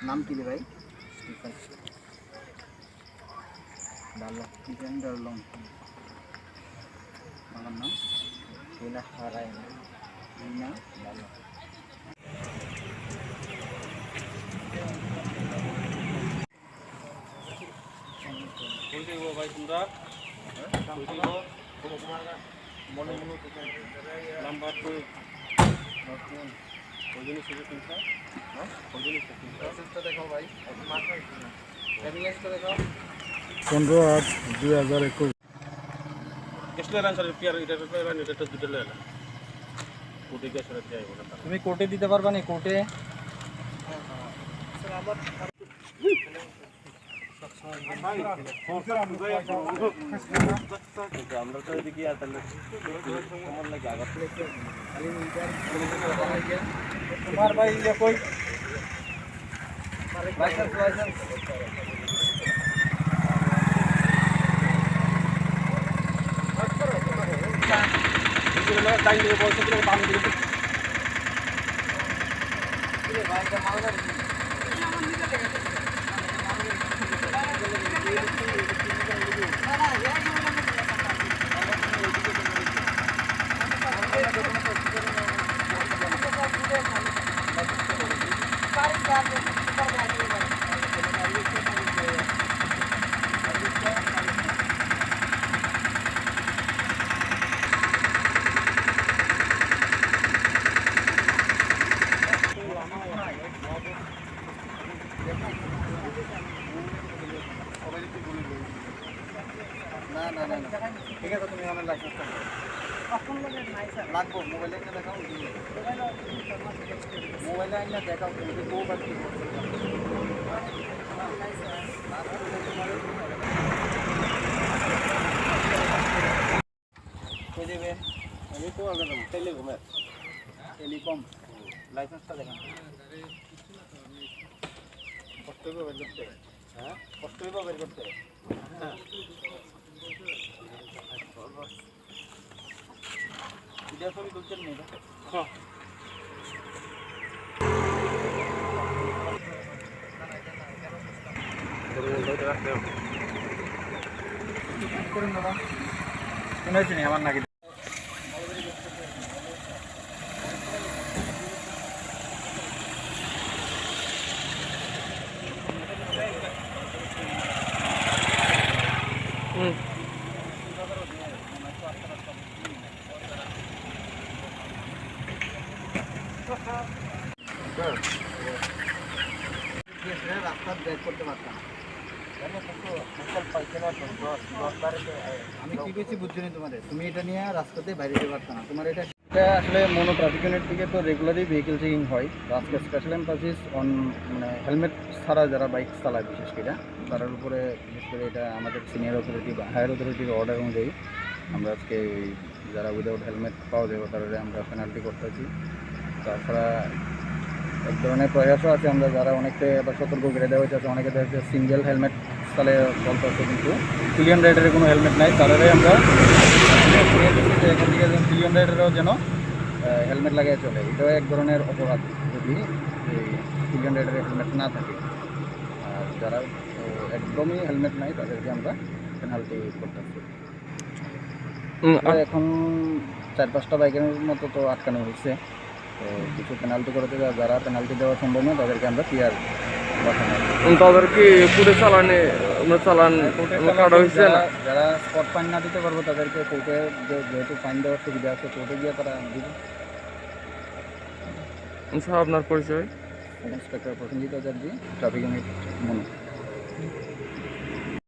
নাম কি রে ভাই? স্টিফেন ডারলং। আমার নাম রিনা হারায় না রিনা। ভাই তোমরা মনে নাম্বার টু দেখাও ভাই, 15/8/2021। তুমি কোর্টে দিতে পারবা না? কোর্টে আমরা তো এদিকে তোমার ভাই কই লাইসেন্স লাইসেন্স টাইম দিয়ে বলছে দাম দিয়ে না না না ঠিক আছে, তুমি আমার লাইসেন্স লাগবো। মোবাইলে এনে দেখাও, মোবাইলে এনে দেখাও দেবেন। আমি তো টেলিকম টেলিকম লাইসেন্সটা দেখান। কষ্ট করে বের করতে, হ্যাঁ কষ্ট করে বের করতে। ভিডিও ছবি তুলছেন না? হ্যাঁ শুনেছি আমার নাকি রাস্তা ব্রেক করতে পারতাম। আমি কি পেয়েছি বুঝছি না তোমাদের, তুমি এটা নিয়ে রাস্তাতে বাইরে যেতে পারতো না। তোমার এটা আসলে মনো ট্রাফিক ইউনিট থেকে তো রেগুলারই ভেহিকেল চেকিং হয়। তো আজকে স্পেশাল এমফাসিস অন মানে হেলমেট ছাড়া যারা বাইক চালায় বিশেষ করে তার উপরে, বিশেষ করে এটা আমাদের সিনিয়র অথরিটি বা হায়ার অথরিটির অর্ডার অনুযায়ী আমরা আজকে যারা উইদাউট হেলমেট পাওয়া যাবে তাদের আমরা পেনাল্টি করতেছি। তাছাড়া এক ধরনের প্রয়াসও আছে, আমরা যারা অনেকটা আবার সতর্ক করে দেওয়া হয়েছে। অনেকে দেখা যাচ্ছে সিঙ্গেল হেলমেট চালে চলতেছে কিন্তু পিলিয়ন রাইডারের কোনো হেলমেট নাই, তারাই আমরা এখান থেকে পিলিয়ন রাইডারও যেন হেলমেট লাগাই চলে। এটাও এক ধরনের অপরাধ যদি এই পিলিয়ন রাইডারের হেলমেট না থাকে। আর যারা একদমই হেলমেট নাই তাদেরকে আমরা পেনাল্টি করতেছি। এখন 4-5টা বাইকের মতো তো আটকানো হয়েছে। তো কিছু পেনাল্টি করে দেবে, যারা পেনাল্টি দেওয়া সম্ভব নয় তাদেরকে আমরা পিআর পাঠানো। তাদেরকে কোর্টে চালানে চালান কাটা হয়েছে না? যারা স্পট ফাইন না দিতে পারবো তাদেরকে কোর্টে, যেহেতু ফাইন দেওয়ার সুবিধা আছে, কোর্টে গিয়ে তারা দিবে। আপনার পরিচয়? ইন্সপেক্টর প্রসেনজিৎ আচার্য, ট্রাফিক ইউনিট মনো।